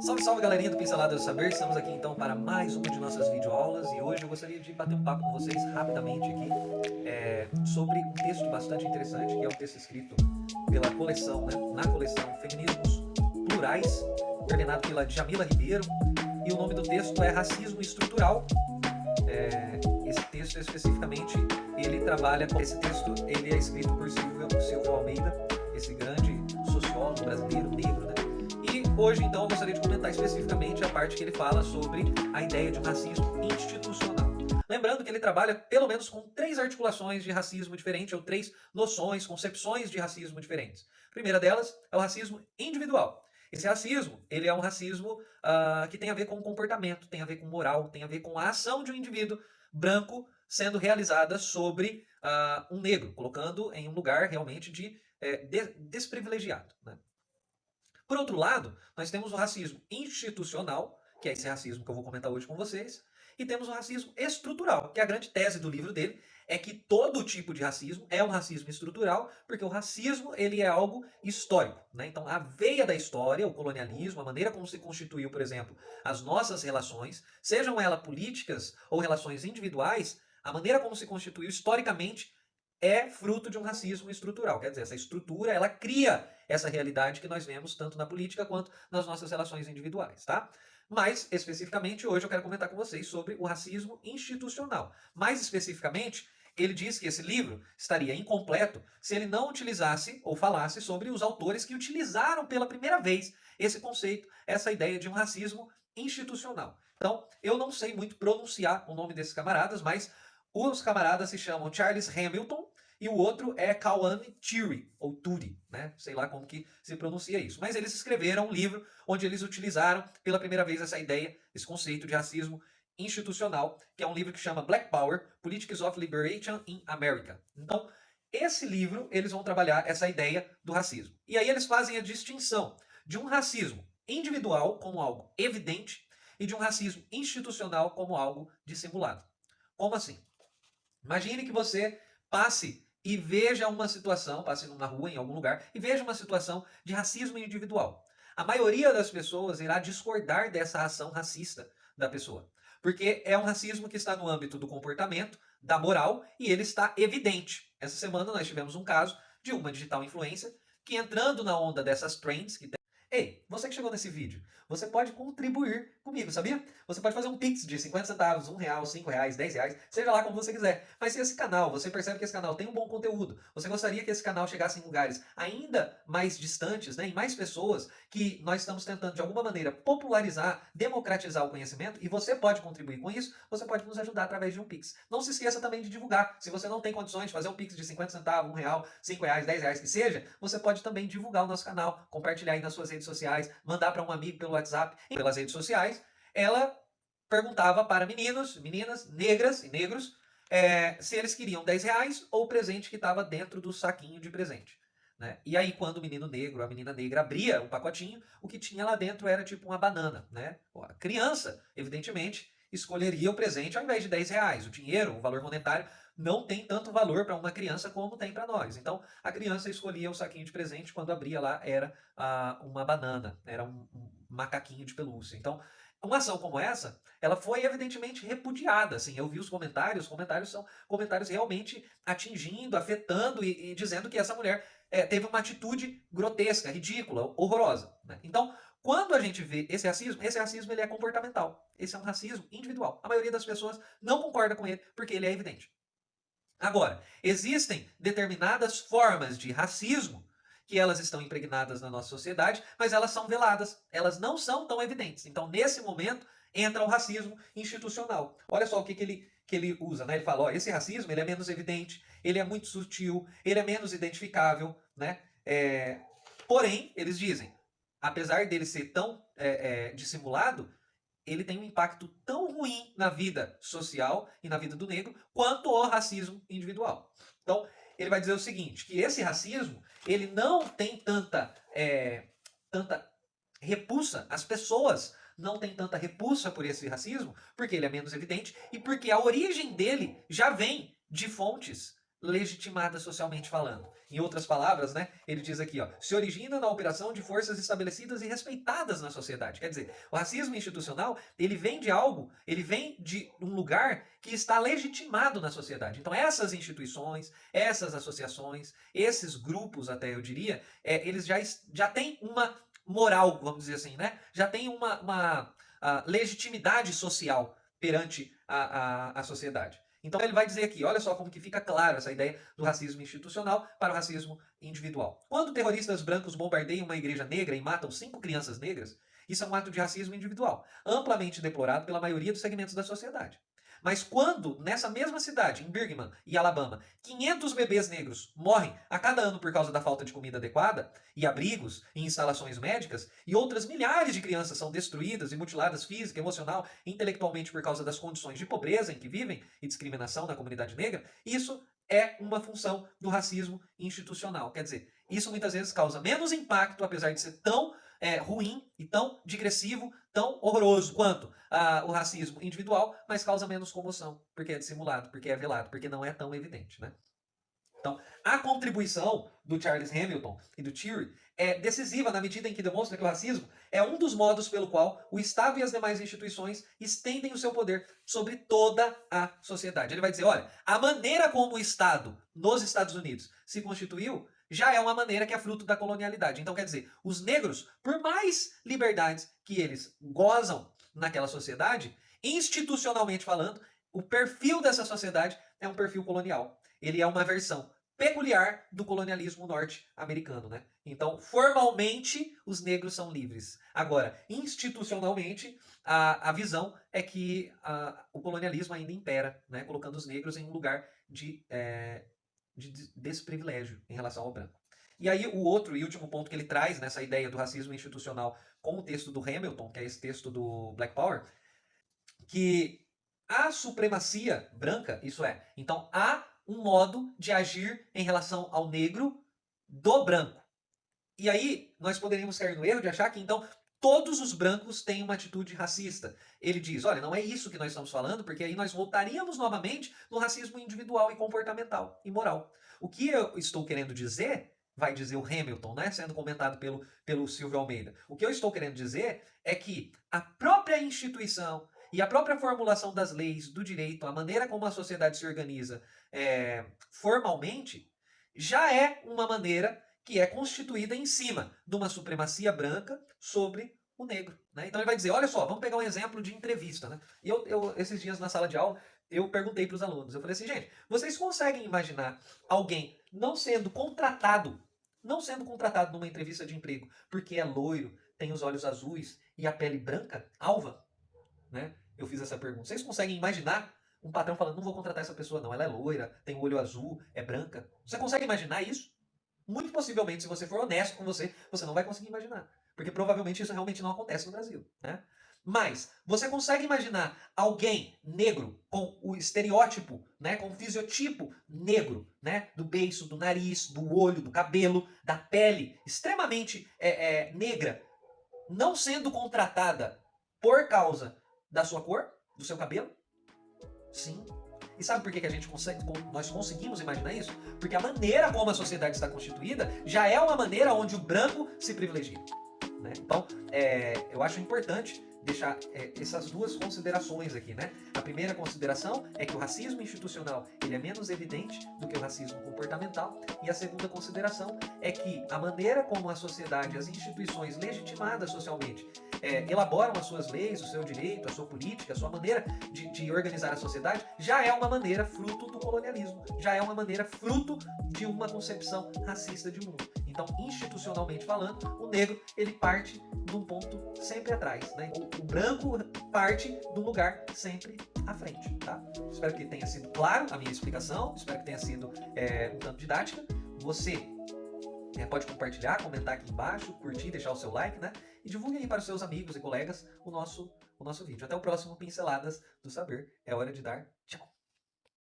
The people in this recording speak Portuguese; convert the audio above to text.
Salve, salve galerinha do Pincelada do Saber, estamos aqui então para mais uma de nossas videoaulas e hoje eu gostaria de bater um papo com vocês rapidamente aqui sobre um texto bastante interessante, que é um texto escrito pela coleção, na coleção Feminismos Plurais, coordenado pela Djamila Ribeiro, e o nome do texto é Racismo Estrutural. Esse texto especificamente, ele trabalha com esse texto, ele é escrito por Silvio Almeida, esse grande sociólogo brasileiro negro, né? E hoje, então, eu gostaria de comentar especificamente a parte que ele fala sobre a ideia de um racismo institucional. Lembrando que ele trabalha pelo menos com 3 articulações de racismo diferentes, ou 3 noções, concepções de racismo diferentes. A primeira delas é o racismo individual. Esse racismo, ele é um racismo que tem a ver com comportamento, tem a ver com moral, tem a ver com a ação de um indivíduo branco sendo realizada sobre um negro, colocando em um lugar realmente de desprivilegiado, né? Por outro lado, nós temos o racismo institucional, que é esse racismo que eu vou comentar hoje com vocês, e temos o racismo estrutural, que a grande tese do livro dele é que todo tipo de racismo é um racismo estrutural, porque o racismo ele é algo histórico, né? Então a veia da história, o colonialismo, a maneira como se constituiu, por exemplo, as nossas relações, sejam elas políticas ou relações individuais, a maneira como se constituiu historicamente é fruto de um racismo estrutural. Quer dizer, essa estrutura, ela cria essa realidade que nós vemos tanto na política quanto nas nossas relações individuais, tá? Mas, especificamente, hoje eu quero comentar com vocês sobre o racismo institucional. Mais especificamente, ele diz que esse livro estaria incompleto se ele não utilizasse ou falasse sobre os autores que utilizaram pela primeira vez esse conceito, essa ideia de um racismo institucional. Então, eu não sei muito pronunciar o nome desses camaradas, mas os camaradas se chamam Charles Hamilton e o outro é Kawan Turi, ou Turi, né? Sei lá como que se pronuncia isso. Mas eles escreveram um livro onde eles utilizaram pela primeira vez essa ideia, esse conceito de racismo institucional, que é um livro que chama Black Power, Politics of Liberation in America. Então, esse livro, eles vão trabalhar essa ideia do racismo. E aí eles fazem a distinção de um racismo individual como algo evidente e de um racismo institucional como algo dissimulado. Como assim? Imagine que você passe e veja uma situação, passe na rua, em algum lugar, e veja uma situação de racismo individual. A maioria das pessoas irá discordar dessa ação racista da pessoa. Porque é um racismo que está no âmbito do comportamento, da moral, e ele está evidente. Essa semana nós tivemos um caso de uma digital influencer que, entrando na onda dessas trends que ei, você que chegou nesse vídeo, você pode contribuir comigo, sabia? Você pode fazer um Pix de 50 centavos, R$ 1, R$ 5, R$ 10, seja lá como você quiser. Mas se esse canal, você percebe que esse canal tem um bom conteúdo, você gostaria que esse canal chegasse em lugares ainda mais distantes, né, em mais pessoas, que nós estamos tentando de alguma maneira popularizar, democratizar o conhecimento, e você pode contribuir com isso, você pode nos ajudar através de um Pix. Não se esqueça também de divulgar. Se você não tem condições de fazer um Pix de 50 centavos, R$ 1, R$ 5, R$ 10 que seja, você pode também divulgar o nosso canal, compartilhar aí nas suas redes sociais, mandar para um amigo pelo WhatsApp, pelas redes sociais. Ela perguntava para meninos, meninas, negras e negros, se eles queriam R$ 10 ou o presente que estava dentro do saquinho de presente, né? E aí, quando o menino negro, a menina negra abria o pacotinho, o que tinha lá dentro era tipo uma banana, né? A criança, evidentemente, escolheria o presente ao invés de R$ 10. O dinheiro, o valor monetário, não tem tanto valor para uma criança como tem para nós. Então, a criança escolhia o saquinho de presente, quando abria lá era uma banana, era um macaquinho de pelúcia. Então, uma ação como essa, ela foi evidentemente repudiada. Assim, eu vi os comentários são comentários realmente atingindo, afetando e dizendo que essa mulher teve uma atitude grotesca, ridícula, horrorosa, né? Então, quando a gente vê esse racismo ele é comportamental. Esse é um racismo individual. A maioria das pessoas não concorda com ele porque ele é evidente. Agora, existem determinadas formas de racismo que elas estão impregnadas na nossa sociedade, mas elas são veladas, elas não são tão evidentes. Então, nesse momento, entra o racismo institucional. Olha só o que ele usa, né? Ele fala, ó, esse racismo ele é menos evidente, ele é muito sutil, ele é menos identificável, né? Porém, eles dizem, apesar dele ser tão dissimulado, ele tem um impacto tão ruim na vida social e na vida do negro quanto o racismo individual. Então, ele vai dizer o seguinte, que esse racismo, ele não tem tanta repulsa, as pessoas não têm tanta repulsa por esse racismo, porque ele é menos evidente e porque a origem dele já vem de fontes legitimada socialmente falando. Em outras palavras, né, ele diz aqui, ó, se origina na operação de forças estabelecidas e respeitadas na sociedade. Quer dizer, o racismo institucional, ele vem de algo, ele vem de um lugar que está legitimado na sociedade. Então essas instituições, essas associações, esses grupos até eu diria, eles já têm uma moral, vamos dizer assim, né? Já tem uma legitimidade social perante a sociedade. Então ele vai dizer aqui, olha só como que fica claro essa ideia do racismo institucional para o racismo individual. Quando terroristas brancos bombardeiam uma igreja negra e matam 5 crianças negras, isso é um ato de racismo individual, amplamente deplorado pela maioria dos segmentos da sociedade. Mas quando, nessa mesma cidade, em Birmingham e Alabama, 500 bebês negros morrem a cada ano por causa da falta de comida adequada, e abrigos e instalações médicas, e outras milhares de crianças são destruídas e mutiladas física, emocional e intelectualmente por causa das condições de pobreza em que vivem e discriminação na comunidade negra, isso é uma função do racismo institucional. Quer dizer, isso muitas vezes causa menos impacto, apesar de ser tão ruim e tão digressivo, tão horroroso quanto o racismo individual, mas causa menos comoção, porque é dissimulado, porque é velado, porque não é tão evidente, né? Então, a contribuição do Charles Hamilton e do Thierry é decisiva na medida em que demonstra que o racismo é um dos modos pelo qual o Estado e as demais instituições estendem o seu poder sobre toda a sociedade. Ele vai dizer, olha, a maneira como o Estado nos Estados Unidos se constituiu já é uma maneira que é fruto da colonialidade. Então, quer dizer, os negros, por mais liberdades que eles gozam naquela sociedade, institucionalmente falando, o perfil dessa sociedade é um perfil colonial. Ele é uma versão peculiar do colonialismo norte-americano, né? Então, formalmente, os negros são livres. Agora, institucionalmente, a visão é que o colonialismo ainda impera, né? Colocando os negros em um lugar de desprivilégio em relação ao branco. E aí o outro e último ponto que ele traz nessa ideia do racismo institucional com o texto do Hamilton, que é esse texto do Black Power, que a supremacia branca, isso é, então há um modo de agir em relação ao negro do branco. E aí nós poderíamos cair no erro de achar que então todos os brancos têm uma atitude racista. Ele diz, olha, não é isso que nós estamos falando, porque aí nós voltaríamos novamente no racismo individual e comportamental e moral. O que eu estou querendo dizer, vai dizer o Hamilton, né, sendo comentado pelo Silvio Almeida, o que eu estou querendo dizer é que a própria instituição e a própria formulação das leis, do direito, a maneira como a sociedade se organiza formalmente, já é uma maneira que é constituída em cima de uma supremacia branca sobre o negro. Né? Então ele vai dizer, olha só, vamos pegar um exemplo de entrevista. Né? E esses dias na sala de aula, eu perguntei para os alunos, eu falei assim, gente, vocês conseguem imaginar alguém não sendo contratado numa entrevista de emprego porque é loiro, tem os olhos azuis e a pele branca, alva? Né? Eu fiz essa pergunta. Vocês conseguem imaginar um patrão falando, não vou contratar essa pessoa não, ela é loira, tem o olho azul, é branca? Você consegue imaginar isso? Muito possivelmente, se você for honesto com você, você não vai conseguir imaginar. Porque provavelmente isso realmente não acontece no Brasil. Né? Mas você consegue imaginar alguém negro com o estereótipo, né, com o fisiotipo negro, né, do beiço, do nariz, do olho, do cabelo, da pele, extremamente negra, não sendo contratada por causa da sua cor, do seu cabelo? Sim. E sabe por que nós conseguimos imaginar isso? Porque a maneira como a sociedade está constituída já é uma maneira onde o branco se privilegia. Né? Então, eu acho importante deixar essas duas considerações aqui. Né? A primeira consideração é que o racismo institucional ele é menos evidente do que o racismo comportamental. E a segunda consideração é que a maneira como a sociedade, as instituições legitimadas socialmente, elaboram as suas leis, o seu direito, a sua política, a sua maneira de organizar a sociedade, já é uma maneira fruto do colonialismo, já é uma maneira fruto de uma concepção racista de mundo. Então, institucionalmente falando, o negro ele parte de um ponto sempre atrás, né? O branco parte de um lugar sempre à frente, tá? Espero que tenha sido claro a minha explicação, espero que tenha sido um tanto didática. Você pode compartilhar, comentar aqui embaixo, curtir, deixar o seu like, né? E divulgue aí para os seus amigos e colegas o nosso vídeo. Até o próximo Pinceladas do Saber. É hora de dar tchau!